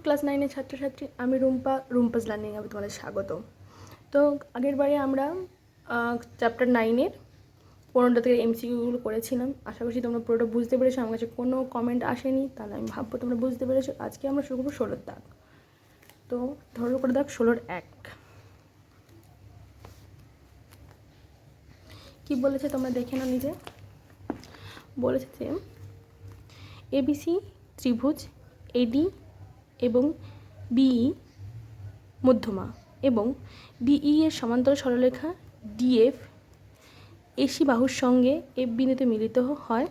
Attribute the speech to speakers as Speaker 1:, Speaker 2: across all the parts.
Speaker 1: Class 9-এর ছাত্রছাত্রী, আমি Rumpa's learning আমি তোমাদের স্বাগত। তো আগের বারে আমরা চ্যাপ্টার 9-এর 15টা থেকে এমসিকিউগুলো করেছিলাম। আশা করছি তোমরা পুরোটা বুঝতে পেরেছো। আমার কাছে কোনো কমেন্ট আসেনি, তাহলে আমি ভাববো তোমরা বুঝতে পেরেছো। আজকে আমরা শুরু করবো 16 দাগ। তো ধরো করে দাগ 16-1 কি বলেছে তোমরা দেখে নাও নিজে। বলেছে যে এবিসি ত্রিভুজ এডি এবং বিই মধ্যমা এবং বিই এর সমান্তরাল সরলরেখা ডিএফ এসি বাহুর সঙ্গে এফ বিন্দুতে মিলিত হয়।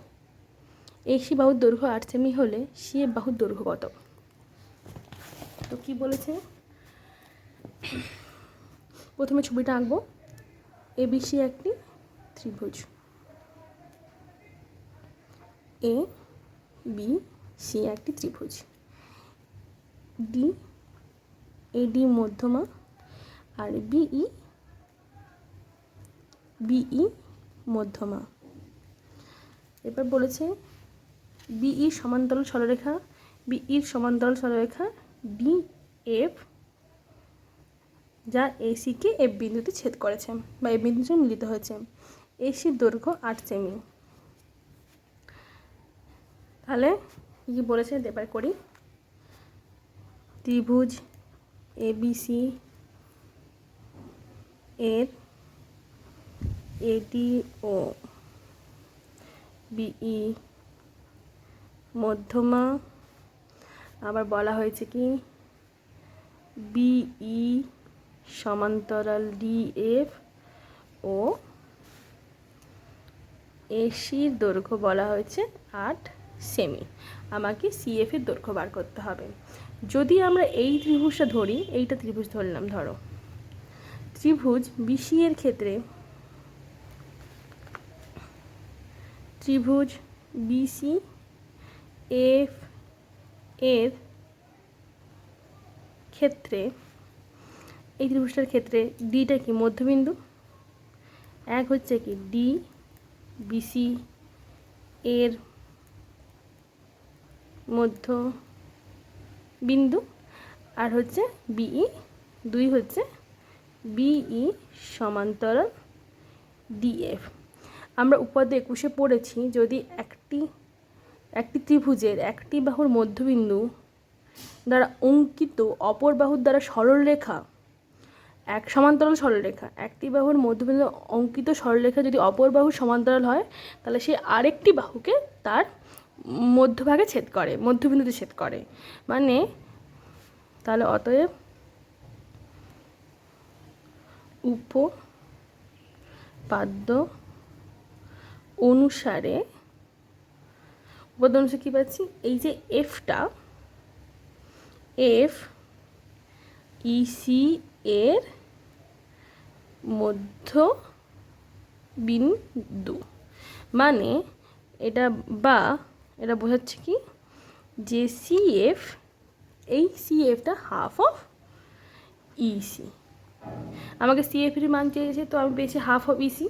Speaker 1: এসি বাহুর দৈর্ঘ্য 8 সেমি হলে সিএফ বাহুর দৈর্ঘ্য কত? তো কি বলেছে, প্রথমে ছবিটা আঁকবো। এবিসি একটি ত্রিভুজ, এ বি সি একটি ত্রিভুজ, ডি এডি মধ্যমা আর বিই মধ্যমা। এবার বলেছে বিইর সমান্তরাল সরলরেখা ডিএফ যা এসিকে এফ বিন্দুতে ছেদ করেছে বা এফ বিন্দুতে মিলিত হয়েছে। এসির দৈর্ঘ্য 8 সেমি। তাহলে কী বলেছে এবার করি। ত্রিভুজ এবিসি এর এডি ও বিই মধ্যমা, আবার বলা হয়েছে কি বিই সমান্তরাল ডিএফ ও এসির দৈর্ঘ্য বলা হয়েছে 8 সেমি। আমাকে সিএফের দৈর্ঘ্য বার করতে হবে। যদি আমরা এই ত্রিভুজটা ধরি, এইটা ত্রিভুজ ধরলাম, ধরো ত্রিভুজ বিসি এর ক্ষেত্রে, ত্রিভুজ বিসি এফ এর ক্ষেত্রে, এই ত্রিভুজটার ক্ষেত্রে ডিটা কি মধ্যবিন্দু, এক হচ্ছে কি ডি বিসি এর মধ্য বিন্দু, আর হচ্ছে বিই, দুই হচ্ছে বিই সমান্তরাল ডিএফ। আমরা উপাদ্য 21-এ পড়েছি, যদি একটি ত্রিভুজের একটি বাহুর মধ্যবিন্দু দ্বারা অঙ্কিত অপর বাহুর দ্বারা সরলরেখা, এক সমান্তরাল সরলরেখা, একটি বাহুর মধ্যবিন্দু অঙ্কিত সরলরেখা যদি অপর বাহুর সমান্তরাল হয়, তাহলে সে আরেকটি বাহুকে তার মধ্যভাগে ছেদ করে, মধ্যবিন্দুতে ছেদ করে। মানে তাহলে অতএব উপপাদ্য অনুসারে কী পাচ্ছি, এই যে এফটা, এফ ইসি এর মধ্য বিন্দু, মানে এটা বোঝাচ্ছে কি যে সিএফ, এই সিএফটা হাফ অফ ইসি। আমাকে সিএফের মান চেয়েছে, তো আমি পেয়েছি হাফ অফ ইসি।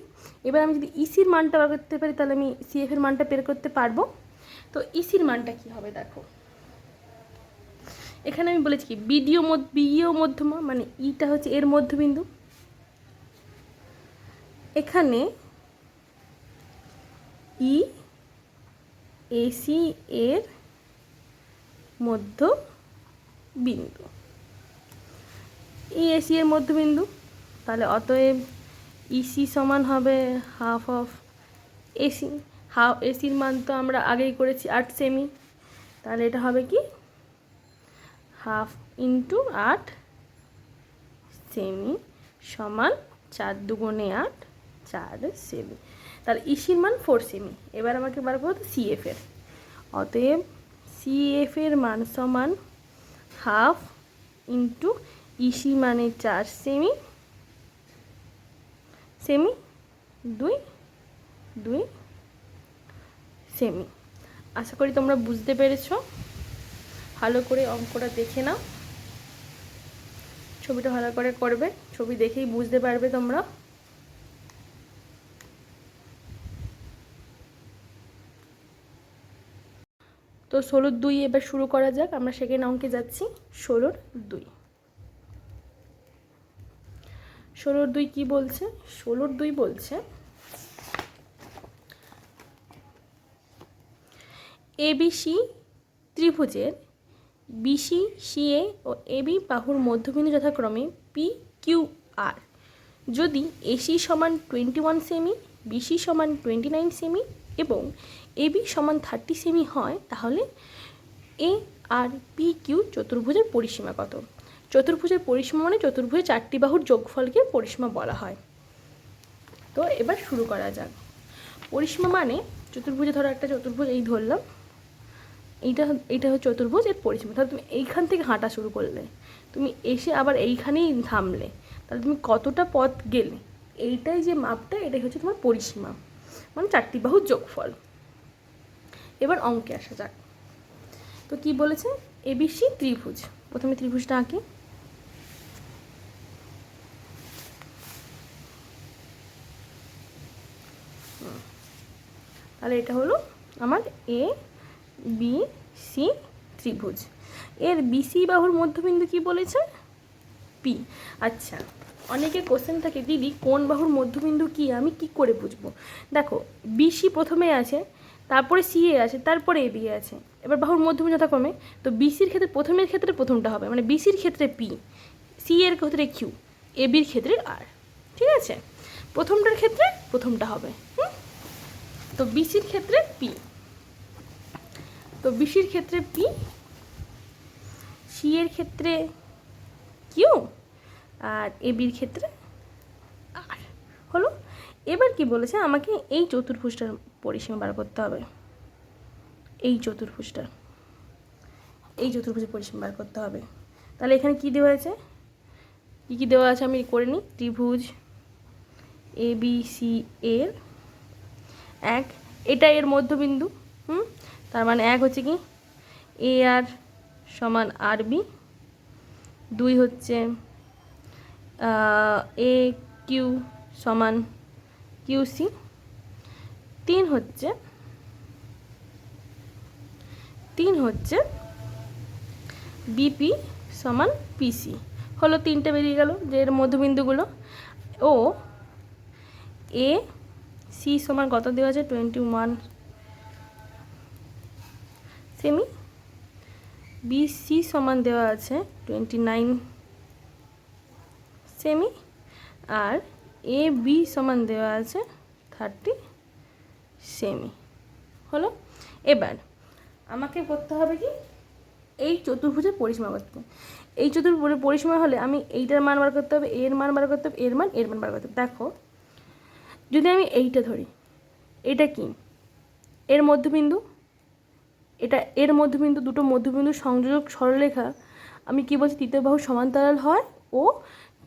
Speaker 1: এবার আমি যদি ইসির মানটা বার করতে পারি, তাহলে আমি সিএফের মানটা বের করতে পারবো। তো ইসির মানটা কি হবে দেখো, এখানে আমি বলেছি কি বিইও মধ্যমা, মানে ইটা হচ্ছে এর মধ্যবিন্দু। এখানে ই এসি এর মধ্যবিন্দু, ই এসি এর মধ্যবিন্দু, তাহলে অতএব ইসি সমান হবে হাফ অফ এসি। হাফ এসির মান তো আমরা আগেই করেছি 8 সেমি, তাহলে এটা হবে কি হাফ ইন্টু 8 সেমি সমান 4 দুগুণে 8, 4 সেমি। তাহলে ইসির মান 4 সেমি। এবার আমাকে বার করতে সিএফের, অতএব সিএফের মান সমান হাফ ইন্টু ইসি মানে 4 সেমি, 2 সেমি। আশা করি তোমরা বুঝতে পেরেছো। ভালো করে অঙ্কটা দেখে নাও, ছবিটা ভালো করে করবে, ছবি দেখেই বুঝতে পারবে তোমরা। তো তো 16-2 এবার শুরু করা যাক। আমরা সেকেন্ড অঙ্কে যাচ্ছি। 16-2 16-2 কী বলছে? 16-2 বলছে এবিসি ত্রিভুজের বিসি সিএ ও এবি বাহুর মধ্যবিন্দু যথাক্রমে পি কিউ আর যদি এসি সমান 21 সেমি, বিসি সমান 29 সেমি এবং এবি সমান 30 সেমি হয়, তাহলে এ আর পি কিউ চতুর্ভুজের পরিসীমা কত? চতুর্ভুজের পরিসীমা মানে চতুর্ভুজের 4টি বাহুর যোগফলকে পরিসীমা বলা হয়। তো এবার শুরু করা যাক। পরিসীমা মানে চতুর্ভুজে ধরো একটা চতুর্ভুজ এই ধরলাম, এইটা হচ্ছে চতুর্ভুজ, এর পরিসীমা। তাহলে তুমি এইখান থেকে হাঁটা শুরু করলে, তুমি এসে আবার এইখানেই থামলে, তাহলে তুমি কতটা পথ গেলে, এইটাই যে মাপটা, এটাই হচ্ছে তোমার পরিসীমা, মানে 4টি বাহুর যোগফল। এবার অঙ্কে আসা যাক। তো কি বলেছে? এবিসি ত্রিভুজ। প্রথমে ত্রিভুজটা আঁকি। তাহলে এটা হলো আমার এ বি সি ত্রিভুজ। এর বিসি বাহুর মধ্যবিন্দু কি বলেছে? পি। আচ্ছা, অনেকে কোশ্চেন থাকে, দিদি কোন বাহুর মধ্যবিন্দু কি, আমি কি করে বুঝবো? দেখো, বিসি প্রথমে আছে, তারপরে সিএ আছে, তারপরে এবি আছে। এবার বাহুর মধ্যবিন্দু যথাক্রমে, তো বিসির ক্ষেত্রে প্রথমের ক্ষেত্রে প্রথমটা হবে, মানে বিসির ক্ষেত্রে পি, সি এর ক্ষেত্রে কিউ, এবির ক্ষেত্রে আর। ঠিক আছে, প্রথমটার ক্ষেত্রে প্রথমটা হবে। তো বিসির ক্ষেত্রে পি, তো বিসির ক্ষেত্রে পি, সি এর ক্ষেত্রে কিউ, আর এবির ক্ষেত্রে আর। হলো। এবার কি বলেছে? আমাকে এই চতুর্ভুজটার পরিসীমা বার করতে হবে। এই চতুর্ভুজের পরিসীমা বার করতে হবে। তাহলে এখানে কি দেওয়া আছে, কী দেওয়া আছে আমি করে নিই। ত্রিভুজ এ বি সি এর এক, এটা এর মধ্যবিন্দু। তার মানে এক হচ্ছে কি এ আর সমান আর বি, 2 হচ্ছে এ কিউ সমান কিউ সি, 3 হচ্ছে বিপি সমান পিসি। হলো 3টে বেরিয়ে গেল যে এর মধ্যবিন্দুগুলো। ও এ সি সমান কত দেওয়া আছে? 21 সেমি। বিসি সমান দেওয়া আছে 29 সেমি। আর এ বি সমান দেওয়া আছে 30 সেমি। হলো। এবার আমাকে করতে হবে কি, এই চতুর্ভুজের পরিসীমা করতে। এই চতুর্ভুজের পরিসীমা হলে আমি এইটার মান বার করতে হবে, এর মান বার করতে হবে, এর মান বার করতে হবে। দেখো, যদি আমি এইটা ধরি, এটা কি এর মধ্যবিন্দু, এটা এর মধ্যবিন্দু, দুটো মধ্যবিন্দু সংযোজক সরলরেখা। আমি কি বলছি? তৃতীয় বাহু সমান্তরাল হয় ও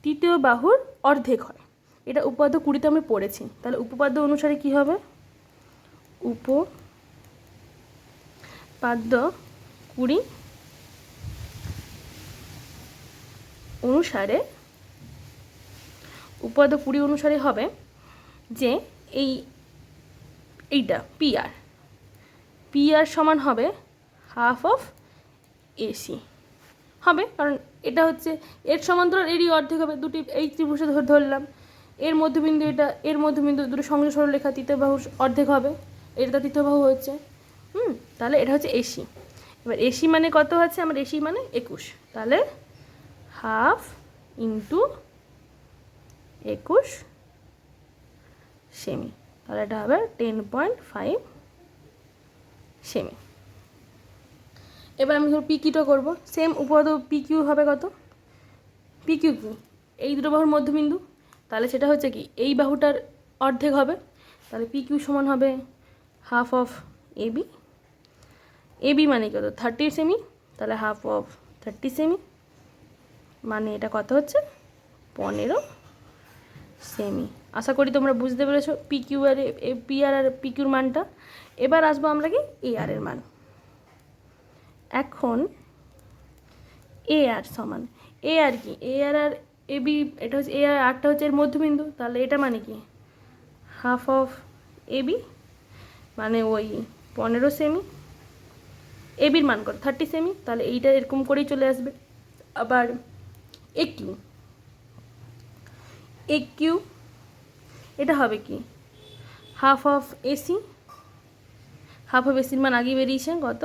Speaker 1: তৃতীয় বাহুর অর্ধেক হয়। এটা উপপাদ্য 20তে আমি পড়েছি। তাহলে উপপাদ্য অনুসারে কি হবে? উপপাদ্য 20 অনুসারে, উপপাদ্য 20 অনুসারে হবে যে এইটা পি আর সমান হবে হাফ অফ এসি হবে, কারণ এটা হচ্ছে এর সমান্তরাল, এরই অর্ধেক হবে। দুটি এই ত্রিভুজে ধরলাম, এর মধ্যবিন্দু এটা, এর মধ্যবিন্দু, দুটো সংযোগ সরলরেখা, তৃতীয় বাহুর অর্ধেক হবে, এটা তৃতীয় বাহু হচ্ছে। তাহলে এটা হচ্ছে এসি। এবার এসি মানে কত আছে? আমার এসি মানে 21, তাহলে হাফ ইন্টু 21 সেমি, তাহলে এটা হবে 10.5 সেমি। এবার আমি ধরো পি কিউটা করবো, সেম উপপাদ্য পি কিউ হবে কত? পি কিউ কি? এই দুটো বাহুর মধ্যবিন্দু, তাহলে সেটা হচ্ছে কি এই বাহুটার অর্ধেক হবে, তাহলে পি কিউ সমান হবে হাফ অফ এবি। এবি মানে কত? 30 সেমি, তাহলে হাফ অফ 30 সেমি, মানে এটা কত হচ্ছে? 15 সেমি। আশা করি তোমরা বুঝতে পেরেছো P Q R P R P কিউর মানটা। এবার আসবো আমরা কি এ আর এর মান। এখন এ আর সমান, এ আর কি? এ আর এ বি, এটা হচ্ছে এ আর, আরটা হচ্ছে এর মধ্যবিন্দু, তাহলে এটা মানে কি হাফ অফ এ বি, মানে ওই 15 সেমি। এবির মান কত 30 সেমি, তাহলে এইটা এরকম করেই চলে আসবে। আবার একিউ, একিউ এটা হবে কি half of AC, half of এসির মান আগেই বেরিয়েছে কত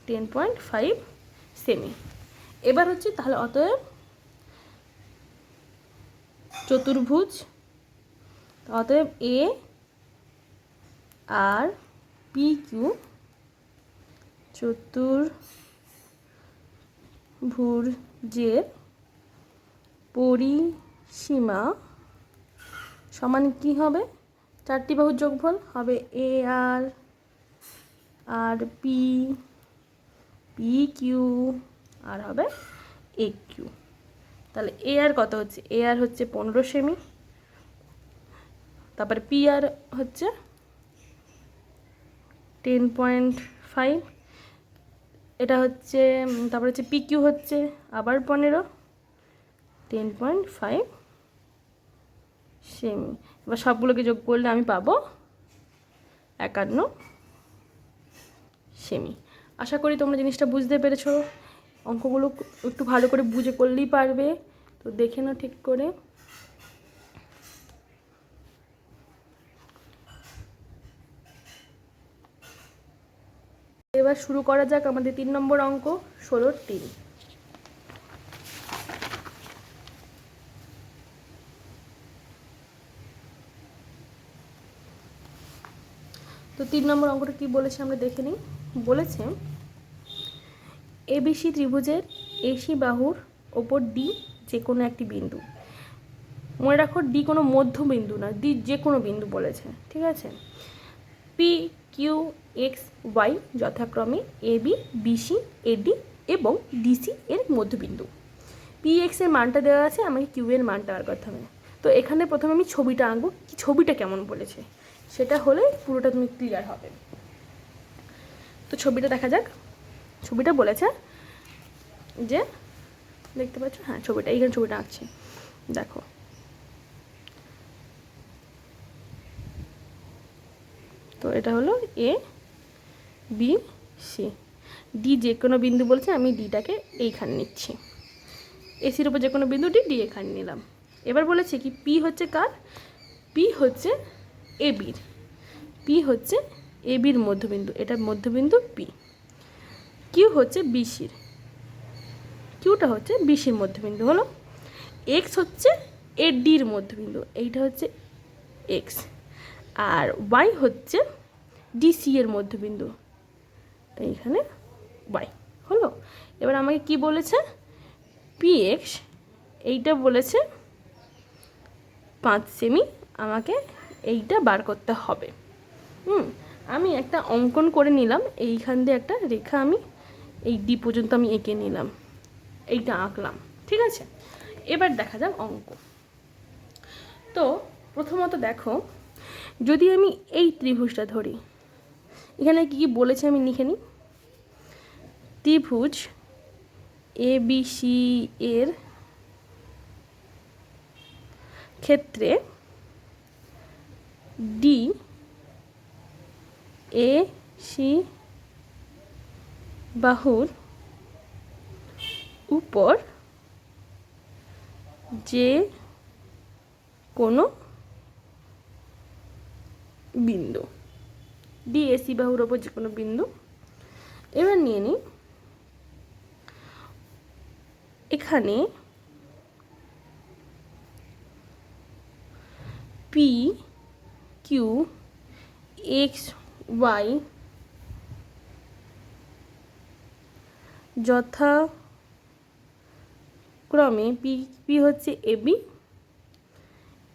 Speaker 1: 10.5 সেমি। এবার হচ্ছে তাহলে অতএব চতুর্ভুজ, অতএব এ আর পি কিউ চতুর্ভুজের পরিসীমা সমান কি হবে, চারটি বাহুর যোগফল হবে এ আর পি, পি কিউ আর হবে এ কিউ। তাহলে এ আর কত হচ্ছে, এ আর হচ্ছে 15 সেমি, তারপরে পি আর হচ্ছে 10.5, এটা হচ্ছে তারপরে হচ্ছে পি কিউ হচ্ছে আবার 15, 10.5 সেমি। এবার সবগুলোকে যোগ করলে আমি পাবো 51 সেমি। আশা করি তোমরা জিনিসটা বুঝতে পেরেছো, অঙ্কগুলো একটু ভালো করে বুঝে করলেই পারবে। তো দেখে নাও ঠিক করে। এবার শুরু করা যাক আমাদের 3 নম্বর অঙ্ক 16-3। তো 3 নম্বর অঙ্কটা কি বলেছে আমরা দেখে নিই। বলেছে এবিসি ত্রিভুজের এসি বাহুর ওপর ডি যে কোনো একটি বিন্দু, মনে রাখো ডি কোনো মধ্যবিন্দু না, ডি যে কোনো বিন্দু বলেছে, ঠিক আছে। পি কিউ এক্স ওয়াই যথাক্রমে এবি বিসি এডি এবং ডিসি এর মধ্যবিন্দু। পি এক্স এর মানটা দেওয়া আছে, আমাকে কিউ এর মানটা বার করতে হবে। তো এখানে প্রথমে আমি ছবিটা আঁকবো, কি ছবিটা কেমন বলেছে সেটা হলে পুরোটা তুমি ক্লিয়ার হবে। তো ছবিটা দেখা যাক। ছবিটা বলেছে যে দেখতে পাচ্ছ, হ্যাঁ ছবিটা এইখানে ছবিটা আঁকছি দেখো। তো এটা হলো এ বি সি, ডি যে কোনো বিন্দু বলছে, আমি ডিটাকে এইখানে নিচ্ছি, এসির উপর যে কোনো বিন্দু ডি এখানে নিলাম। এবার বলেছে কি পি হচ্ছে কার, পি হচ্ছে এ বির, পি হচ্ছে এ বির মধ্যবিন্দু, এটা মধ্যবিন্দু পি। কিউ হচ্ছে বিসির, কিউটা হচ্ছে বিসির মধ্যবিন্দু হলো। এক্স হচ্ছে এ ডির মধ্যবিন্দু, এইটা হচ্ছে এক্স। আর ওয়াই হচ্ছে ডিসি এর মধ্যবিন্দু, এইখানে ওয়াই হলো। এবার আমাকে কি বলেছে, পি এক্স এইটা বলেছে 5 সেমি, আমাকে এইটা বার করতে হবে। আমি একটা অঙ্কন করে নিলাম, এইখান দিয়ে একটা রেখা আমি এই ডি পর্যন্ত আমি এঁকে নিলাম, এইটা আঁকলাম, ঠিক আছে। এবার দেখা যাক অঙ্ক। তো প্রথমত দেখো, যদি আমি এই ত্রিভুজটা ধরি, এখানে কি কি বলেছে আমি লিখে নিই। ত্রিভুজ এ বি সি এর ক্ষেত্রে ডি এ সি বাহুর উপর যে কোনো বিন্দু, ডি এ সি বাহুর উপর যে কোনো বিন্দু। এবার নিয়ে নিই এখানে পি কিউ এক্স ওয়াই যথাক্রমে পি হচ্ছে এবি,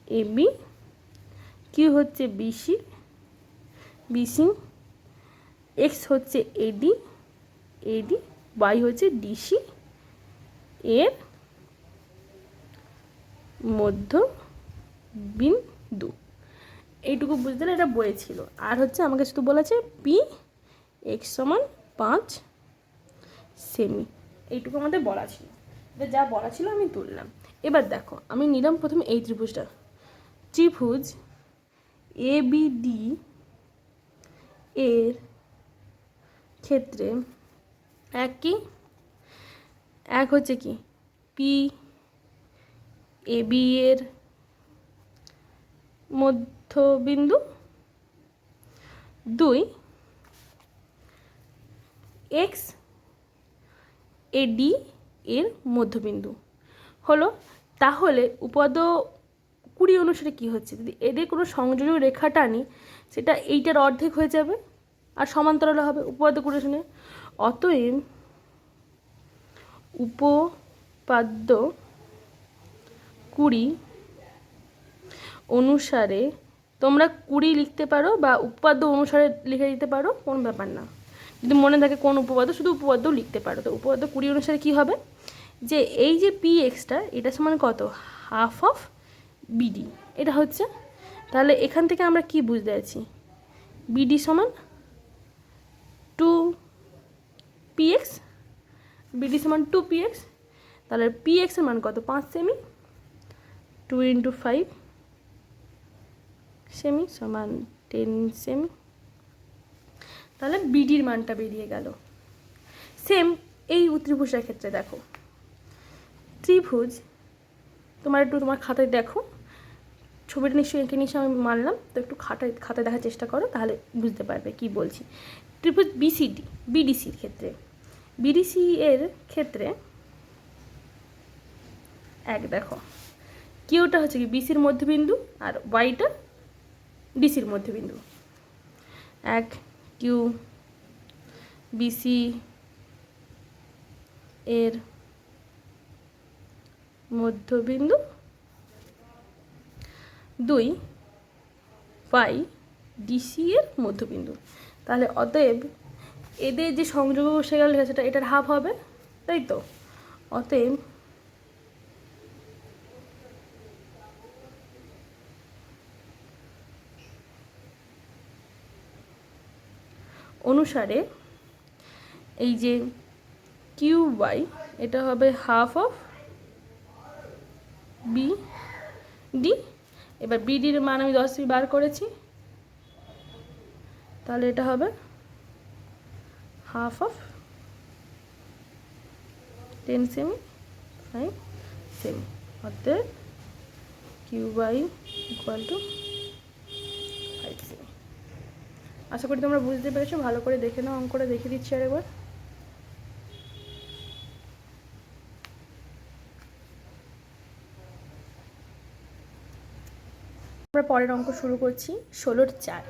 Speaker 1: এবি কিউ হচ্ছে বিসি, বিসি এক্স হচ্ছে এডি, এডি ওয়াই হচ্ছে ডিসি এর মধ্যবিন্দু। এইটুকু বুঝতে এটা বলেছিল। আর হচ্ছে আমাকে শুধু বলেছে পি এক্স সমান 5 সেমি, এইটুকু আমাদের বলা ছিল। এটা যা বলা ছিল আমি তুললাম। এবার দেখো আমি নিলাম প্রথমে এই ত্রিভুজটা, ত্রিভুজ এ বি ডি এর ক্ষেত্রে এক কি, এক হচ্ছে কি পি এ বি এর মধ্যবিন্দু, দুই এক্স এ ডি এর মধ্যবিন্দু হলো। তাহলে উপপাদ্য 20 অনুসারে কী হচ্ছে, যদি এদের কোনো সংযোজক রেখা টানি সেটা এইটার অর্ধেক হয়ে যাবে আর সমান্তরাল হবে উপপাদ্য 20 অনুসারে। অতএব উপপাদ্য 20 অনুসারে, তোমরা 20 লিখতে পারো বা উপপাদ্য অনুসারে লিখে দিতে পারো, কোনো ব্যাপার না। যদি মনে থাকে কোন উপপাদ্য, শুধু উপপাদ্যও লিখতে পারো। তো উপপাদ্য 20 অনুসারে কী হবে, যে এই যে পি এক্সটা এটা সমান কত, হাফ অফ বিডি এটা হচ্ছে। তাহলে এখান থেকে আমরা কি বুঝতে পারছি, বিডি সমান 2px, বিডি সমান 2px। তাহলে px এর মান কত, 5 সেমি, 2 × 5 সেমি সমান 10 সেমি। তাহলে বিডির মানটা বেরিয়ে গেল। সেম এই ত্রিভুজের ক্ষেত্রে দেখো, ত্রিভুজ তোমার খাতায় দেখো, ছবিটা নিশ্চয়ই এঁকে নিশ্চয়ই আমি মানলাম, তো একটু খাতায় দেখার চেষ্টা করো, তাহলে বুঝতে পারবে কি বলছি। ত্রিভুজ বিসিডি, বিডিসির ক্ষেত্রে, বিডিসি এর ক্ষেত্রে এক দেখো, কিউটা হচ্ছে কি বিসির মধ্যবিন্দু আর ওয়াইটা ডিসির মধ্যবিন্দু। এক কিউ বিসি এর মধ্যবিন্দু, দুই ওয়াই ডিসি এর মধ্যবিন্দু। তাহলে অতএব এদের যে সংযোগ বসে গেল সেটা এটার হাফ হবে, তাই তো। অতএব অনুসারে এই যে কিউ ওয়াই এটা হবে হাফ অফ বি ডি। এবার বিডির মান আমি 10 সেমি বার করেছি, তাহলে এটা হবে হাফ অফ 10 সেমি 5 সেমি, অর্থাৎ কিউ বাই ইকুয়াল টু 5 সেমি। আশা করি তোমরা বুঝতে পেরেছো, ভালো করে দেখে নাও, অঙ্কটা দেখে দিচ্ছি আরেকবার। আমরা পরের অঙ্ক শুরু করছি 16-4।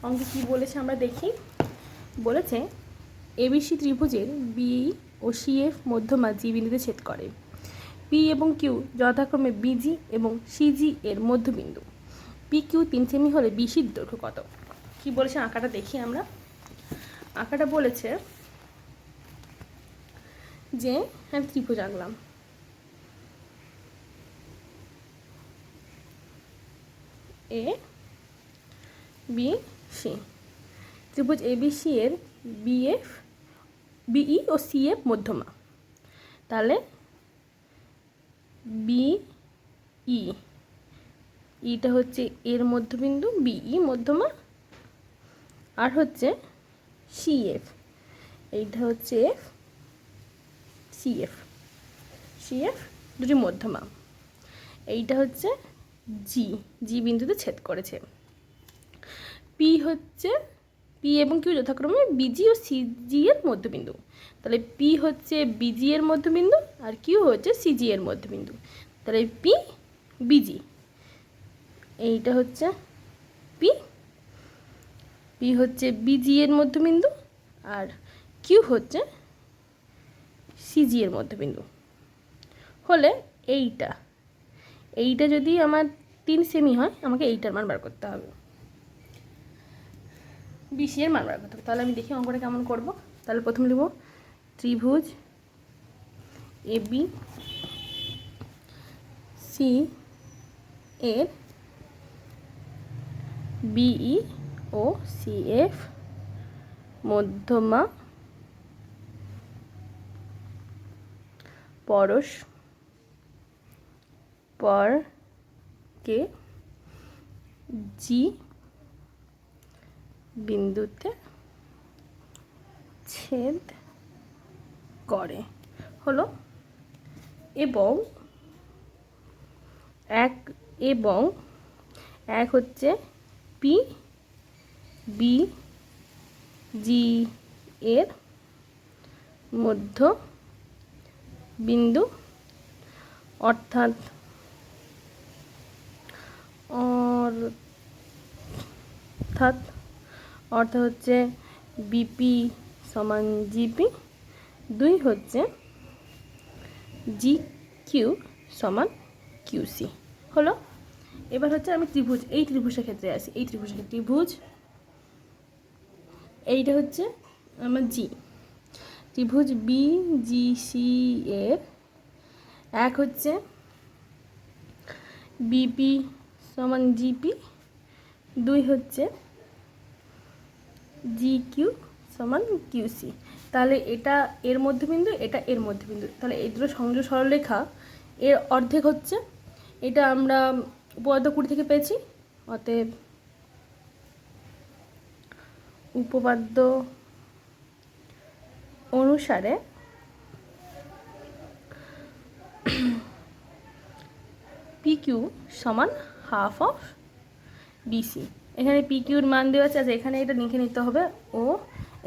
Speaker 1: অঙ্ক কি বলেছে আমরা দেখি। বলেছে এবিসি ত্রিভুজের বি ও সিএফ মধ্যমা জি বিন্দুতে ছেদ করে। পি এবং কিউ যথাক্রমে বিজি এবং সিজি এর মধ্যবিন্দু। পি কিউ 3 সেমি হলে বিসির দৈর্ঘ্য কত। কি বলেছে আঁকাটা দেখি আমরা। আঁকাটা বলেছে যে আমি ত্রিভুজ আঁকলাম, এ বি সি, ত্রিভুজ এবিসি এর বিএফ বিই ও সিএফ মধ্যমা। তাহলে বিই, ইটা হচ্ছে এর মধ্যবিন্দু, বিই মধ্যমা, আর হচ্ছে সিএফ, এইটা হচ্ছে এফ, সিএফ, সিএফ দুটি মধ্যমা। এইটা হচ্ছে জি, জি বিন্দুতে ছেদ করেছে। পি হচ্ছে, পি এবং কিউ যথাক্রমে বিজি ও সিজি এর মধ্যবিন্দু। তাহলে পি হচ্ছে বিজি এর মধ্যবিন্দু আর কিউ হচ্ছে সিজি এর মধ্যবিন্দু। তাহলে পি বিজি, এইটা হচ্ছে পি, পি হচ্ছে বিজি এর মধ্যবিন্দু আর কিউ হচ্ছে সিজি এর মধ্যবিন্দু। হলে এইটা, এইটা যদি আমার 3 সেমি হয়, আমাকে এইটার মান বার করতে হবে, বিসি এর মান বার করতে হবে। তাহলে আমি দেখি অঙ্কটা কেমন করব। তাহলে প্রথম লিখব ত্রিভুজ এবি সি এর বিই ও সিএফ মধ্যমা পরস্পরকে জি বিন্দুতে ছেদ করে হলো। এবং এক হচ্ছে পি বি জি এর মধ্য বিন্দু, অর্থাৎ হচ্ছে বিপি সমান জিপি। 2 হচ্ছে জি কিউ সমান কিউসি হলো। এবার হচ্ছে আমি এই ত্রিভুজের ক্ষেত্রে আসি। এই ত্রিভুজ এইটা হচ্ছে আমার ত্রিভুজ বি জি সি এর এক হচ্ছে বিপি সমান জিপি, 2 হচ্ছে জি কিউ সমান কিউসি। তাহলে এটা এর মধ্যবিন্দু, এটা এর মধ্যবিন্দু, তাহলে এই দুটো সংযোগ সরলরেখা এর অর্ধেক হচ্ছে। এটা আমরা উপপাদ্য 20 থেকে পেয়েছি। অতএব উপপাদ্য অনুসারে পি কিউ সমান হাফ অফ বিসি। এখানে পি কিউর মান দেওয়া আছে, আচ্ছা এখানে এটা লিখে নিতে হবে, ও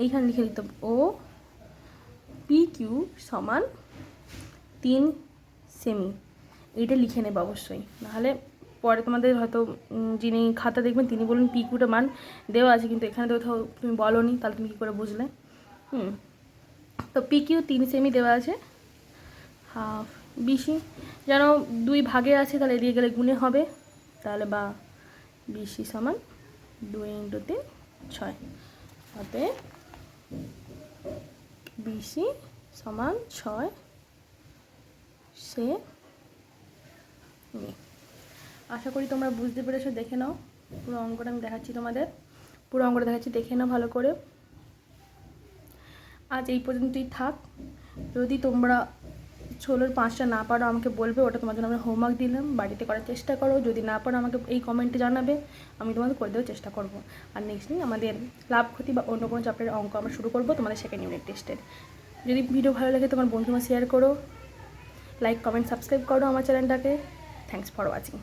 Speaker 1: এইখানে লিখে নিতে হবে ও পি কিউ সমান 3 সেমি। এইটা লিখে নেবে অবশ্যই, নাহলে পরে তোমাদের হয়তো যিনি খাতা দেখবেন তিনি বলুন পি কিউটা মান দেওয়া আছে কিন্তু এখানে তো কোথাও তুমি বলোনি, তাহলে তুমি কী করে বুঝলে? তো পি কিউ 3 সেমি দেওয়া আছে, হাফ বিসি যেন 2 ভাগে আছে, তাহলে এদিকে গেলে গুণে হবে, তাহলে বা বিসি সমান 2 × 3 6। অতএব বিসি সমান 6 সেমি। আশা করি তোমরা বুঝতে পেরেছো। দেখে নাও পুরো অঙ্কটা আমি দেখাচ্ছি তোমাদের, দেখে নাও ভালো করে। আজ এই পর্যন্তই থাক। যদি তোমরা 16-র 5টা না পারো আমাকে বলবে, ওটা তোমার জন্য আমি হোমওয়ার্ক দিলাম, বাড়িতে করার চেষ্টা করো। যদি না পারো আমাকে এই কমেন্টে জানাবে, আমি তোমাদের করে দেওয়ার চেষ্টা করব। আর নেক্সট দিন আমাদের লাভ ক্ষতি বা অন্য কোনো চ্যাপ্টারের অঙ্ক আমরা শুরু করবো তোমাদের সেকেন্ড ইউনিট টেস্টের। যদি ভিডিও ভালো লাগে তোমার বন্ধুরা শেয়ার করো, লাইক কমেন্ট সাবস্ক্রাইব করো আমার চ্যানেলটাকে। Thanks for watching.